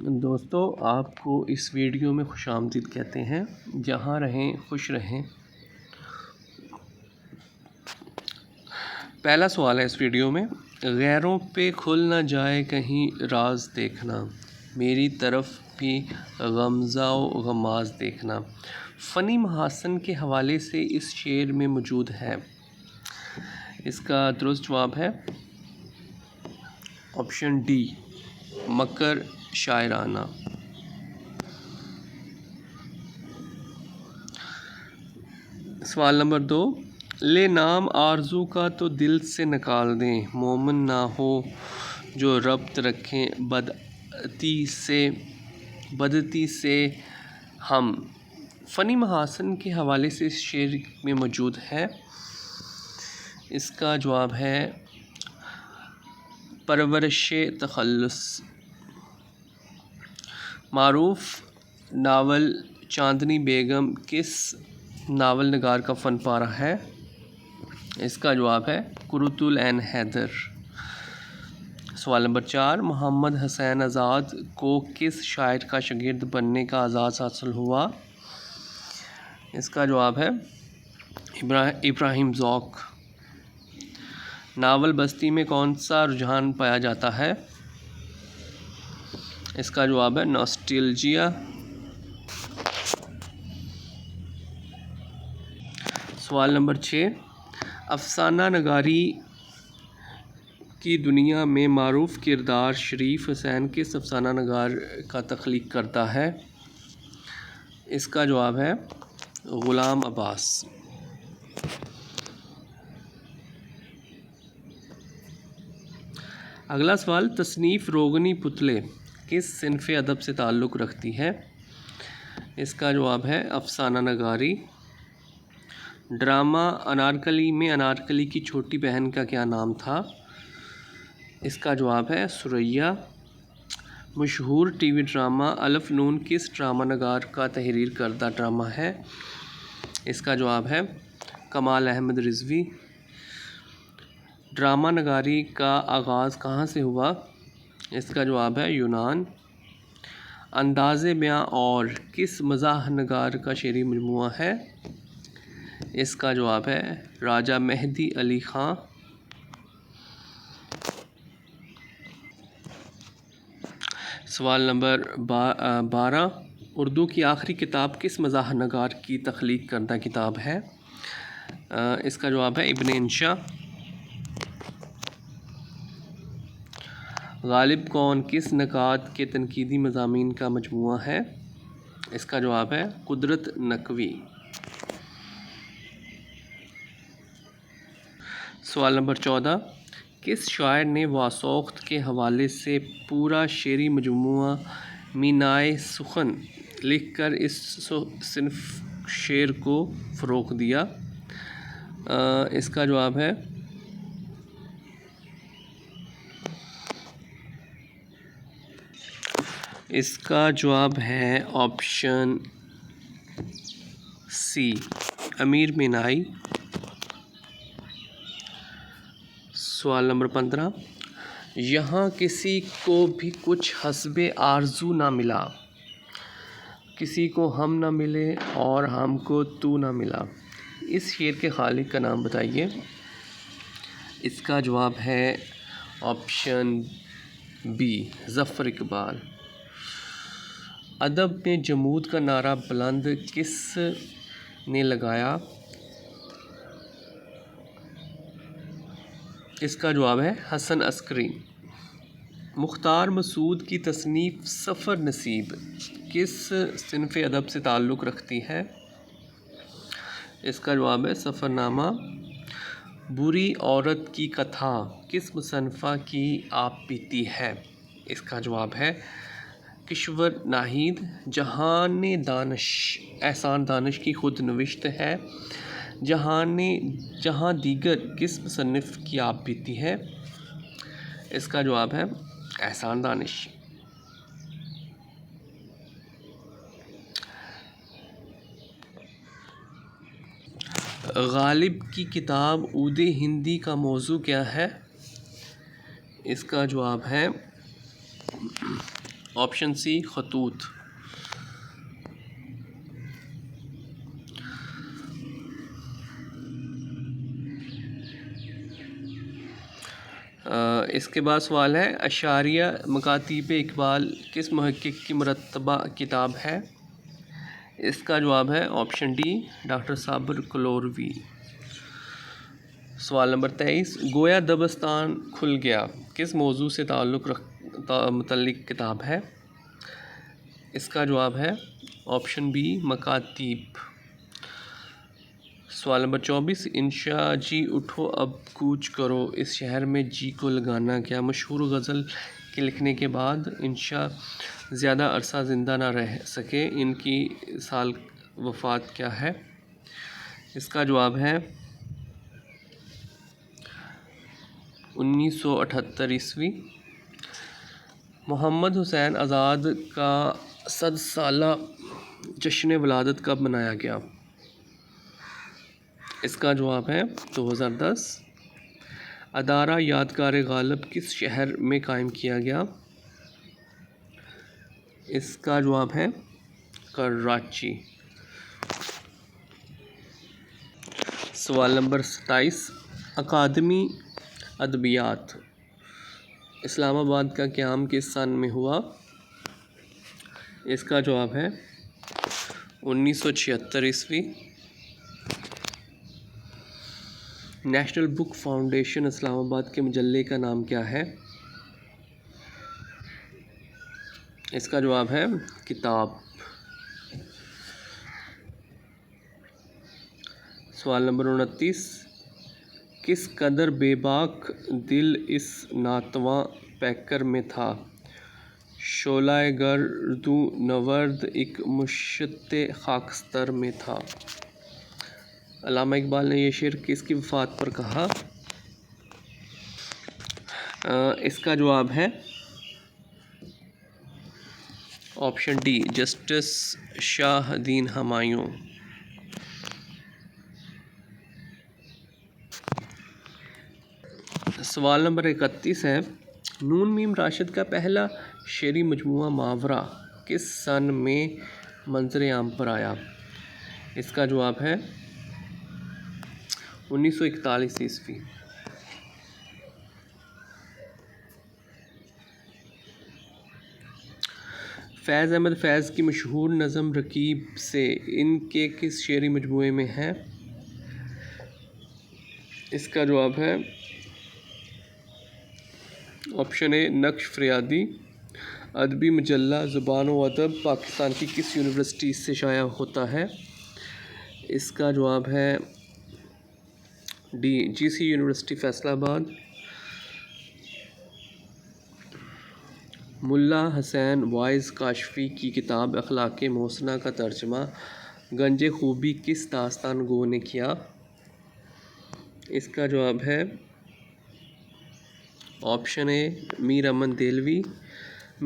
دوستو آپ کو اس ویڈیو میں خوش آمدید کہتے ہیں۔ جہاں رہیں خوش رہیں۔ پہلا سوال ہے اس ویڈیو میں، غیروں پہ کھل نہ جائے کہیں راز دیکھنا، میری طرف بھی غمزہ و غماز دیکھنا، فنی محاسن کے حوالے سے اس شعر میں موجود ہے۔ اس کا درست جواب ہے آپشن ڈی، مکر شاعرانہ۔ سوال نمبر 2، لے نام آرزو کا تو دل سے نکال دیں، مومن نہ ہو جو ربط رکھیں بدعتی سے ہم۔ فنی محاسن کے حوالے سے اس شعر میں موجود ہے۔ اس کا جواب ہے پرورش تخلص۔ معروف ناول چاندنی بیگم کس ناول نگار کا فن پارہ ہے؟ اس کا جواب ہے قرۃ العین حیدر۔ سوال نمبر 4، محمد حسین آزاد کو کس شاعر کا شاگرد بننے کا اعزاز حاصل ہوا؟ اس کا جواب ہے ابراہیم ذوق۔ ناول بستی میں کون سا رجحان پایا جاتا ہے؟ اس کا جواب ہے ناسٹیلجیا۔ سوال نمبر 6، افسانہ نگاری کی دنیا میں معروف کردار شریف حسین کس افسانہ نگار کا تخلیق کرتا ہے؟ اس کا جواب ہے غلام عباس۔ اگلا سوال، تصنیف روغنی پتلے کس صنف ادب سے تعلق رکھتی ہے؟ اس کا جواب ہے افسانہ نگاری۔ ڈرامہ انارکلی میں انارکلی کی چھوٹی بہن کا کیا نام تھا؟ اس کا جواب ہے سریا۔ مشہور ٹی وی ڈرامہ الف نون کس ڈرامہ نگار کا تحریر کردہ ڈرامہ ہے؟ اس کا جواب ہے کمال احمد رضوی۔ ڈرامہ نگاری کا آغاز کہاں سے ہوا؟ اس کا جواب ہے یونان۔ انداز بیاں اور کس مزاح نگار کا شعری مجموعہ ہے؟ اس کا جواب ہے راجہ مہدی علی خاں۔ سوال نمبر 12، اردو کی آخری کتاب کس مزاح نگار کی تخلیق کردہ کتاب ہے؟ اس کا جواب ہے ابن انشا۔ غالب کون کس نکات کے تنقیدی مضامین کا مجموعہ ہے؟ اس کا جواب ہے قدرت نقوی۔ سوال نمبر 14، کس شاعر نے واسوخت کے حوالے سے پورا شعری مجموعہ مینائے سخن لکھ کر اس صنف شعر کو فروغ دیا؟ اس کا جواب ہے آپشن سی، امیر مینائی۔ سوال نمبر 15، یہاں کسی کو بھی کچھ حسب آرزو نہ ملا، کسی کو ہم نہ ملے اور ہم کو تو نہ ملا، اس شعر کے خالق کا نام بتائیے۔ اس کا جواب ہے آپشن بی، ظفر اقبال۔ ادب میں جمود کا نعرہ بلند کس نے لگایا؟ اس کا جواب ہے حسن عسکری۔ مختار مسعود کی تصنیف سفر نصیب کس صنف ادب سے تعلق رکھتی ہے؟ اس کا جواب ہے سفر نامہ۔ بری عورت کی کتھا کس مصنفہ کی آپ بیتی ہے؟ اس کا جواب ہے کشور ناہید۔ جہان دانش احسان دانش کی خود نوشت ہے۔ جہاں دیگر کس مصنف کی آپ بیتی ہے؟ اس کا جواب ہے احسان دانش۔ غالب کی کتاب عود ہندی کا موضوع کیا ہے؟ اس کا جواب ہے آپشن سی خطوط۔ اس کے بعد سوال ہے اشاریہ مکاتیب اقبال کس محقق کی مرتبہ کتاب ہے؟ اس کا جواب ہے آپشن ڈی ڈاکٹر صابر کلوروی۔ سوال نمبر 23 گویا دبستان کھل گیا کس موضوع سے متعلق کتاب ہے؟ اس کا جواب ہے آپشن بی مکاتیب۔ سوال نمبر 24 انشا جی اٹھو اب کوچ کرو اس شہر میں جی کو لگانا کیا مشہور غزل کے لکھنے کے بعد انشا زیادہ عرصہ زندہ نہ رہ سکے، ان کی سال وفات کیا ہے؟ اس کا جواب ہے 1978 عیسوی۔ محمد حسین آزاد کا 100 سالہ جشن ولادت کب منایا گیا؟ اس کا جواب ہے 2010۔ ادارہ یادگار غالب کس شہر میں قائم کیا گیا؟ اس کا جواب ہے کراچی۔ سوال نمبر 27 اکادمی ادبیات اسلام آباد کا قیام کس سن میں ہوا؟ اس کا جواب ہے 1976 عیسوی۔ نیشنل بک فاؤنڈیشن اسلام آباد کے مجلے کا نام کیا ہے؟ اس کا جواب ہے کتاب۔ سوال نمبر 29 کس قدر بے باک دل اس ناتواں پیکر میں تھا، شعلہ گردو نورد ایک مشت خاکستر میں تھا۔ علامہ اقبال نے یہ شعر کس کی وفات پر کہا؟ اس کا جواب ہے آپشن ڈی جسٹس شاہ دین ہمایوں۔ سوال نمبر 31 ہے نون میم راشد کا پہلا شعری مجموعہ ماورا کس سن میں منظر عام پر آیا؟ اس کا جواب ہے 1941 عیسوی۔ فیض احمد فیض کی مشہور نظم رکیب سے ان کے کس شعری مجموعے میں ہے؟ اس کا جواب ہے آپشن اے نقش فریادی۔ ادبی مجلہ زبان و ادب پاکستان کی کس یونیورسٹی سے شائع ہوتا ہے؟ اس کا جواب ہے ڈی جی سی یونیورسٹی فیصل آباد۔ ملا حسین وائز کاشفی کی کتاب اخلاق محسنہ کا ترجمہ گنج خوبی کس داستان گو نے کیا؟ اس کا جواب ہے آپشن اے میر امن دہلوی۔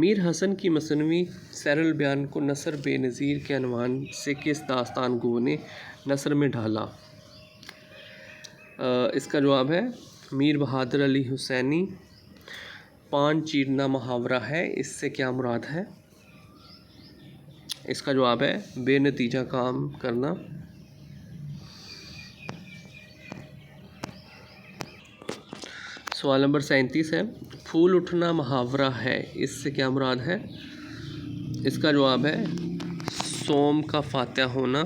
میر حسن کی مثنوی سیر البیان کو نثر بے نظیر کے عنوان سے کس داستان گو نے نثر میں ڈھالا؟ اس کا جواب ہے میر بہادر علی حسینی۔ پان چیرنا محاورہ ہے، اس سے کیا مراد ہے؟ اس کا جواب ہے بے نتیجہ کام کرنا۔ سوال نمبر 37 ہے پھول اٹھنا محاورہ ہے، اس سے کیا مراد ہے؟ اس کا جواب ہے سوم کا فاتح ہونا۔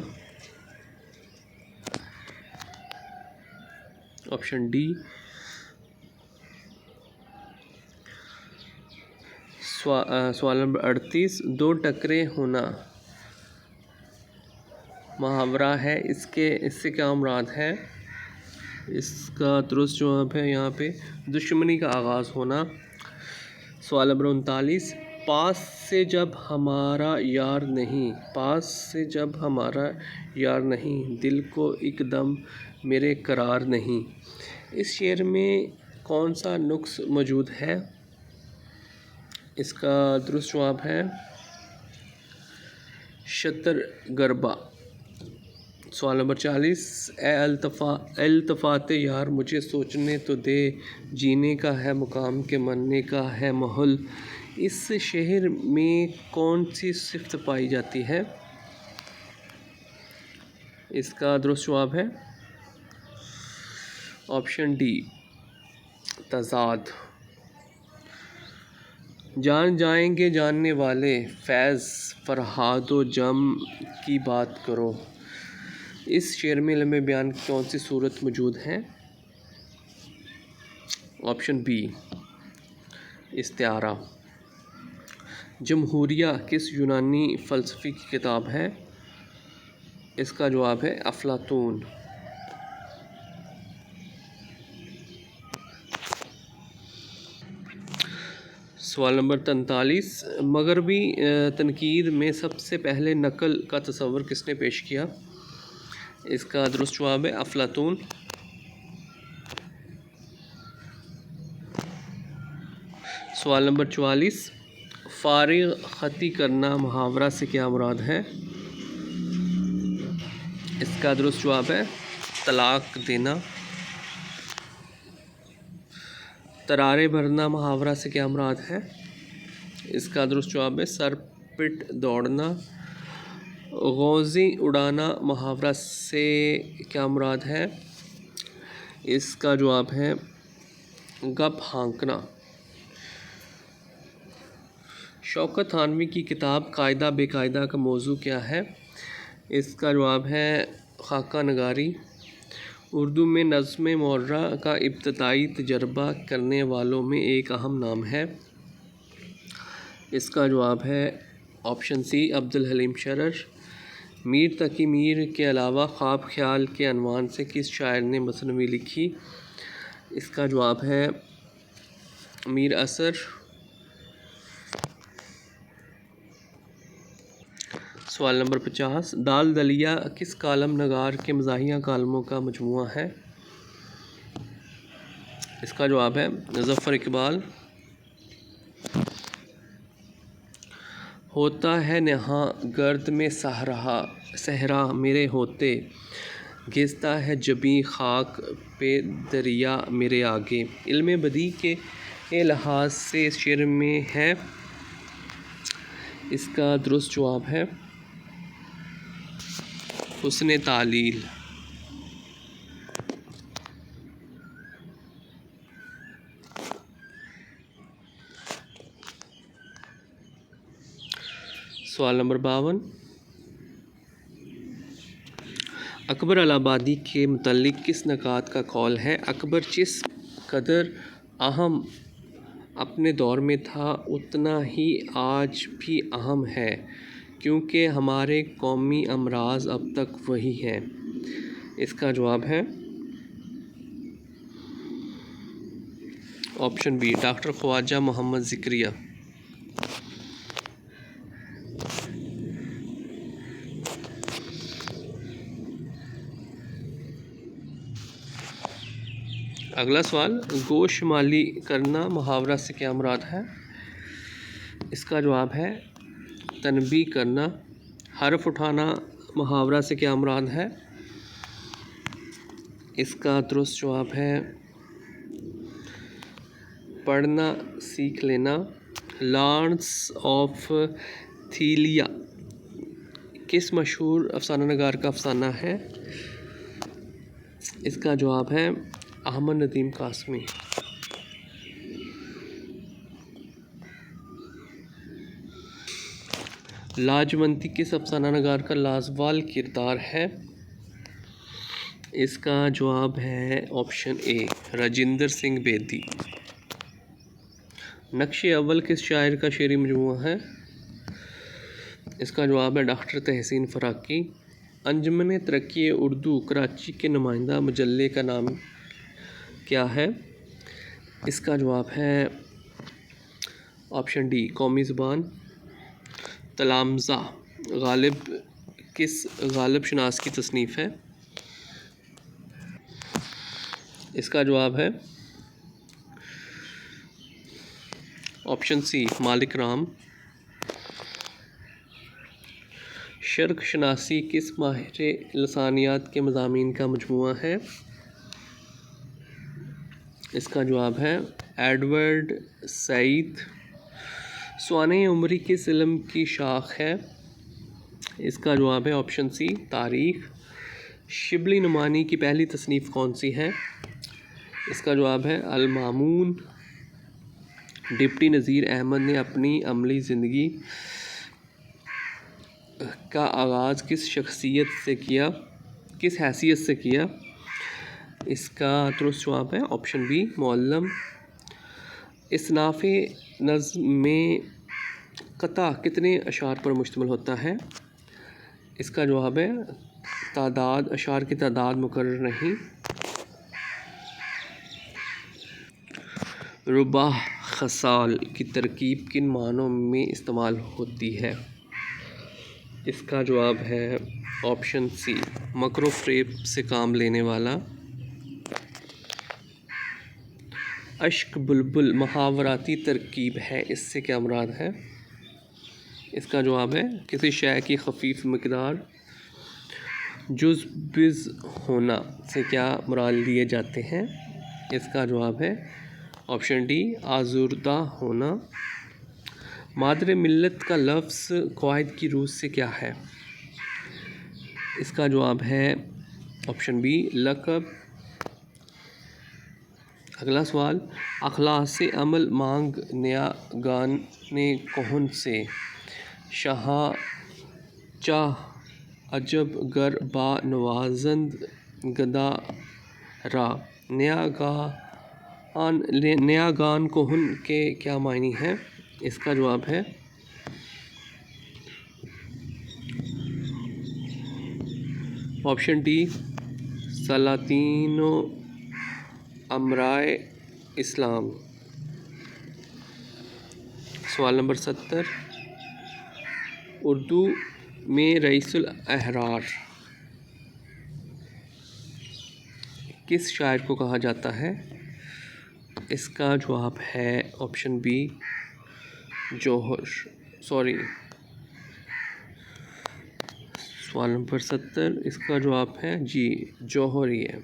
Option D. سوال نمبر 38 دو ٹکرے ہونا محاورہ ہے، اس سے کیا مراد ہے؟ اس کا درست جواب ہے یہاں پہ دشمنی کا آغاز ہونا۔ سوال نمبر 39 پاس سے جب ہمارا یار نہیں، پاس سے جب ہمارا یار نہیں، دل کو ایک دم میرے قرار نہیں، اس شعر میں کون سا نقص موجود ہے؟ اس کا درست جواب ہے شتر گربا۔ سوال نمبر 40 اے التفات یار مجھے سوچنے تو دے، جینے کا ہے مقام کے مرنے کا ہے محل، اس شہر میں کون سی صفت پائی جاتی ہے؟ اس کا درست جواب ہے آپشن ڈی تضاد۔ جان جائیں گے جاننے والے فیض فرہاد و جم کی بات کرو، اس شعر میں لمحہ بیان کی کون سی صورت موجود ہے؟ آپشن بی استعارہ۔ جمہوریہ کس یونانی فلسفی کی کتاب ہے؟ اس کا جواب ہے افلاطون۔ سوال نمبر 43، مغربی تنقید میں سب سے پہلے نقل کا تصور کس نے پیش کیا؟ اس کا درست جواب ہے افلاطون۔ سوال نمبر 44، فارغ خطی کرنا محاورہ سے کیا مراد ہے؟ اس کا درست جواب ہے طلاق دینا۔ ترارے بھرنا محاورہ سے کیا مراد ہے؟ اس کا درست جواب ہے سر پٹ دوڑنا۔ غوزی اڑانا محاورہ سے کیا مراد ہے؟ اس کا جواب ہے گپ ہانکنا۔ شوکت تھانوی کی کتاب قاعدہ بے قاعدہ کا موضوع کیا ہے؟ اس کا جواب ہے خاکہ نگاری۔ اردو میں نظم معرہ کا ابتدائی تجربہ کرنے والوں میں ایک اہم نام ہے۔ اس کا جواب ہے آپشن سی عبدالحلیم شرر۔ میر تقی میر کے علاوہ خواب خیال کے عنوان سے کس شاعر نے مثنوی لکھی؟ اس کا جواب ہے میر اثر۔ سوال نمبر 50، دال دلیا کس کالم نگار کے مزاحیہ کالموں کا مجموعہ ہے؟ اس کا جواب ہے ظفر اقبال۔ ہوتا ہے نہاں گرد میں صحرا میرے ہوتے، گھستا ہے جبیں خاک پہ دریا میرے آگے، علم بدیع کے لحاظ سے اس شعر میں ہے۔ اس کا درست جواب ہے حسن تعلیل۔ سوال نمبر 52، اکبر الہ آبادی کے متعلق کس نکات کا قول ہے؟ اکبر جس قدر اہم اپنے دور میں تھا اتنا ہی آج بھی اہم ہے، کیونکہ ہمارے قومی امراض اب تک وہی ہیں۔ اس کا جواب ہے آپشن بی ڈاکٹر خواجہ محمد ذکریہ۔ اگلا سوال، گوش مالی کرنا محاورہ سے کیا مراد ہے؟ اس کا جواب ہے تنبیہ کرنا۔ حرف اٹھانا محاورہ سے کیا مراد ہے؟ اس کا درست جواب ہے پڑھنا سیکھ لینا۔ لارنس آف تھیلیا کس مشہور افسانہ نگار کا افسانہ ہے؟ اس کا جواب ہے احمد ندیم قاسمی۔ لاجونتی کس افسانہ نگار کا لازوال کردار ہے؟ اس کا جواب ہے آپشن اے راجندر سنگھ بیدی۔ نقش اول کس شاعر کا شعری مجموعہ ہے؟ اس کا جواب ہے ڈاکٹر تحسین فراقی۔ انجمن ترقی اردو کراچی کے نمائندہ مجلے کا نام کیا ہے؟ اس کا جواب ہے آپشن ڈی قومی زبان۔ تلامذہ غالب کس غالب شناس کی تصنیف ہے؟ اس کا جواب ہے آپشن سی مالک رام۔ شرق شناسی کس ماہر لسانیات کے مضامین کا مجموعہ ہے؟ اس کا جواب ہے ایڈورڈ سعید۔ سوانح عمری کس علم کی شاخ ہے؟ اس کا جواب ہے آپشن سی تاریخ۔ شبلی نعمانی کی پہلی تصنیف کون سی ہے؟ اس کا جواب ہے المامون۔ ڈپٹی نذیر احمد نے اپنی عملی زندگی کا آغاز کس حیثیت سے کیا؟ اس کا درست جواب ہے آپشن بی معلم۔ اصناف نظم میں قطع کتنے اشعار پر مشتمل ہوتا ہے؟ اس کا جواب ہے اشعار کی تعداد مقرر نہیں۔ ربع خصال کی ترکیب کن معنوں میں استعمال ہوتی ہے؟ اس کا جواب ہے آپشن سی مکر و فریب سے کام لینے والا۔ اشک بلبل محاوراتی ترکیب ہے، اس سے کیا مراد ہے؟ اس کا جواب ہے کسی شے کی خفیف مقدار۔ جز بز ہونا سے کیا مراد لیے جاتے ہیں؟ اس کا جواب ہے آپشن ڈی آزردہ ہونا۔ مادر ملت کا لفظ قواعد کی روح سے کیا ہے؟ اس کا جواب ہے آپشن بی لقب۔ اگلا سوال، اخلاص سے عمل مانگ نیا گان کہن سے شاہ چاہ عجب گر با نوازند گدا را نیا گان کہن کے کیا معنی ہے؟ اس کا جواب ہے آپشن ڈی سلاطین و امرائے اسلام۔ سوال نمبر 70، اردو میں رئیس الاحرار کس شاعر کو کہا جاتا ہے؟ اس کا جواب ہے آپشن بی سوال نمبر 70 اس کا جواب ہے جی جوہری ہے۔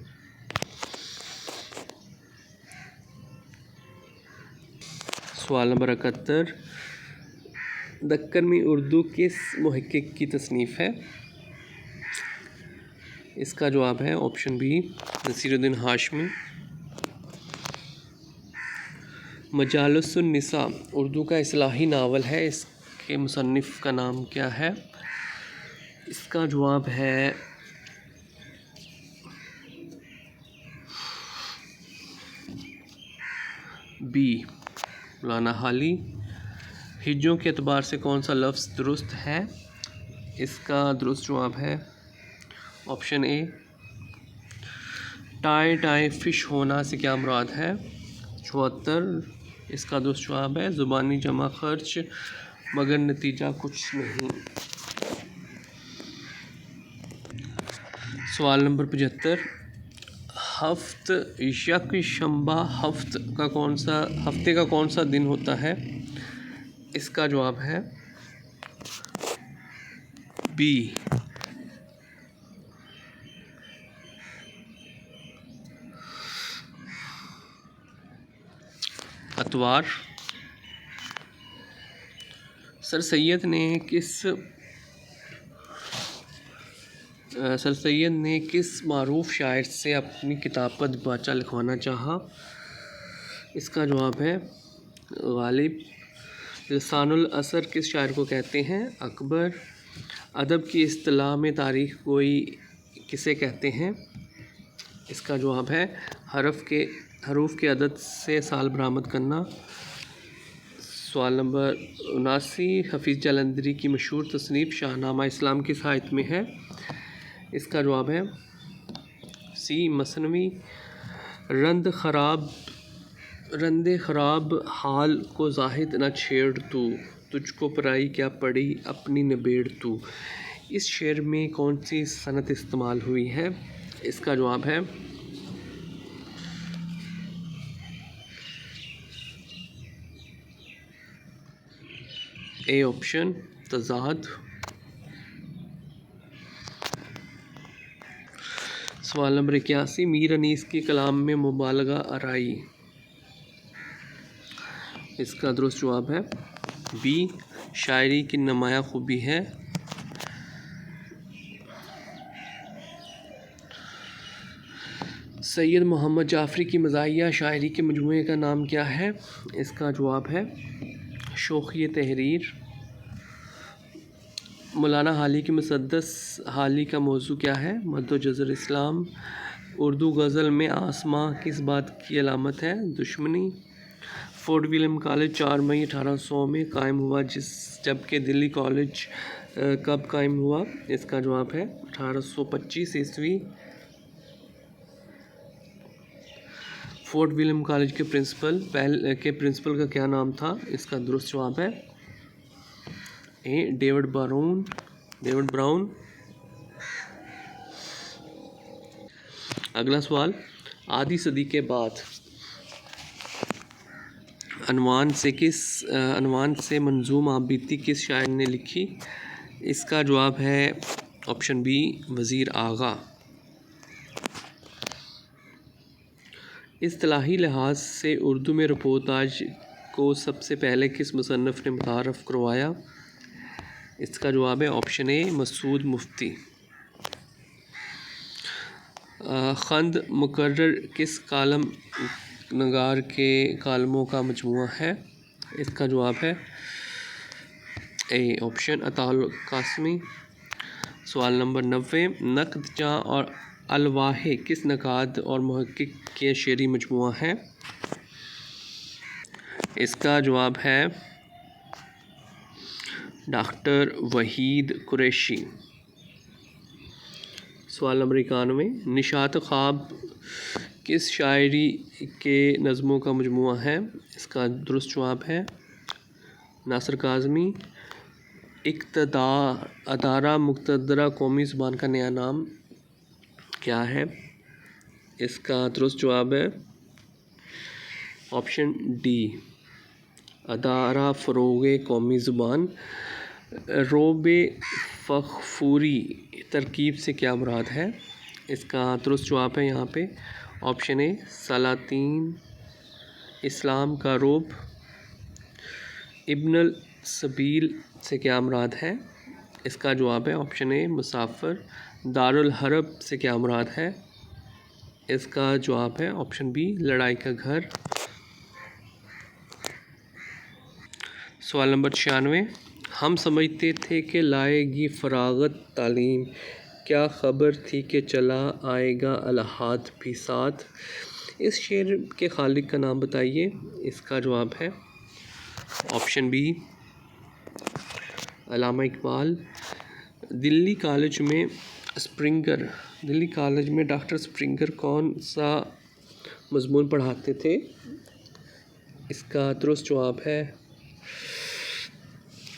سوال نمبر 71، دکن میں اردو کس محقق کی تصنیف ہے؟ اس کا جواب ہے آپشن بی نصیر الدین ہاشمی۔ مجالس النساء اردو کا اصطلاحی ناول ہے، اس کے مصنف کا نام کیا ہے؟ اس کا جواب ہے بی مولانا حالی۔ ہجوں کے اعتبار سے کون سا لفظ درست ہے؟ اس کا درست جواب ہے آپشن اے ٹائے فش ہونا سے کیا مراد ہے؟ 74 اس کا درست جواب ہے زبانی جمع خرچ مگر نتیجہ کچھ نہیں۔ سوال نمبر 75، ہفت یک شنبہ ہفتے کا کون سا دن ہوتا ہے؟ اس کا جواب ہے بی اتوار۔ سر سید نے کس معروف شاعر سے اپنی کتاب کا دیباچہ لکھوانا چاہا؟ اس کا جواب ہے غالب۔ لسان الاثر کس شاعر کو کہتے ہیں؟ اکبر۔ ادب کی اصطلاح میں تاریخ گوئی کسے کہتے ہیں؟ اس کا جواب ہے حروف کے عدد سے سال برآمد کرنا۔ سوال نمبر 79، حفیظ جالندھری کی مشہور تصنیف شاہ نامہ اسلام کس آیت میں ہے؟ اس کا جواب ہے سی مثنوی۔ رند خراب حال کو زاہد نہ چھیڑ تو، تجھ کو پرائی کیا پڑی اپنی نبیڑ تو۔ اس شعر میں کون سی صنعت استعمال ہوئی ہے؟ اس کا جواب ہے اے آپشن تضاد۔ سوال نمبر 81، میر انیس کے کلام میں مبالغہ آرائی۔ اس کا درست جواب ہے بی شاعری کی نمایاں خوبی ہے، سید محمد جعفری کی مزاحیہ شاعری کے مجموعے کا نام کیا ہے؟ اس کا جواب ہے شوخی تحریر۔ مولانا حالی کی مسدس حالی کا موضوع کیا ہے؟ مد و جزر اسلام۔ اردو غزل میں آسماں کس بات کی علامت ہے؟ دشمنی۔ فورٹ ولیم کالج 4 مئی 1800 میں قائم ہوا جبکہ دلی کالج کب قائم ہوا؟ اس کا جواب ہے 1825 عیسوی۔ فورٹ ولیم کالج کے پرنسپل کا کیا نام تھا؟ اس کا درست جواب ہے اے ڈیوڈ براؤن۔ اگلا سوال، آدھی صدی کے بعد عنوان سے منظوم آپ بیتی کس شاعر نے لکھی؟ اس کا جواب ہے آپشن بی وزیر آغا۔ اصطلاحی لحاظ سے اردو میں رپورتاج کو سب سے پہلے کس مصنف نے متعارف کروایا؟ اس کا جواب ہے آپشن اے مسعود مفتی۔ خند مقرر کس کالم نگار کے کالموں کا مجموعہ ہے؟ اس کا جواب ہے اے آپشن عطاء القاسمی۔ سوال نمبر 90، نقد جاں اور الواح کس نقاد اور محقق کے شعری مجموعہ ہے؟ اس کا جواب ہے ڈاکٹر وحید قریشی۔ سوال نمبر 91، نشاط خواب کس شاعری کے نظموں کا مجموعہ ہے؟ اس کا درست جواب ہے ناصر کاظمی۔ ادارہ مقتدرہ قومی زبان کا نیا نام کیا ہے؟ اس کا درست جواب ہے آپشن ڈی ادارہ فروغ قومی زبان۔ روب فغفوری ترکیب سے کیا مراد ہے؟ اس کا درست جواب ہے یہاں پہ آپشن اے سلاطین اسلام کا روب۔ ابن السبیل سے کیا مراد ہے؟ اس کا جواب ہے آپشن اے مسافر۔ دارالحرب سے کیا مراد ہے؟ اس کا جواب ہے آپشن بی لڑائی کا گھر۔ سوال نمبر 96، ہم سمجھتے تھے کہ لائے گی فراغت تعلیم، کیا خبر تھی کہ چلا آئے گا الحاد بھی ساتھ۔ اس شعر کے خالق کا نام بتائیے۔ اس کا جواب ہے option be Allama Iqbal. Delhi college میں ڈاکٹر اسپرنگر کون سا مضمون پڑھاتے تھے؟ اس کا درست جواب ہے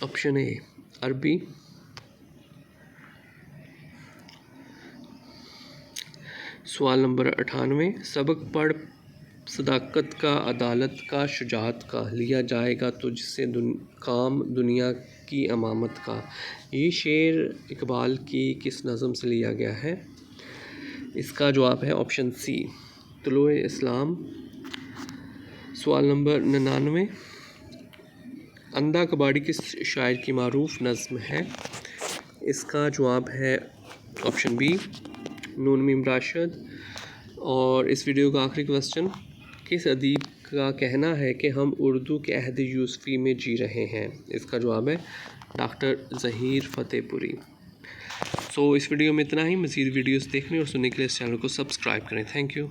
آپشن اے عربی۔ سوال نمبر 98، سبق پڑھ صداقت کا، عدالت کا، شجاعت کا، لیا جائے گا تجھ سے کام دنیا کی امامت کا۔ یہ شعر اقبال کی کس نظم سے لیا گیا ہے؟ اس کا جواب ہے آپشن سی طلوع اسلام۔ سوال نمبر 99، اندھا کباڑی کس شاعر کی معروف نظم ہے؟ اس کا جواب ہے آپشن بی نون میم راشد۔ اور اس ویڈیو کا آخری کوسچن، کس ادیب کا کہنا ہے کہ ہم اردو کے عہد یوسفی میں جی رہے ہیں؟ اس کا جواب ہے ڈاکٹر ظہیر فتح پوری۔ اس ویڈیو میں اتنا ہی۔ مزید ویڈیوز دیکھنے اور سننے کے لیے اس چینل کو سبسکرائب کریں۔ Thank you.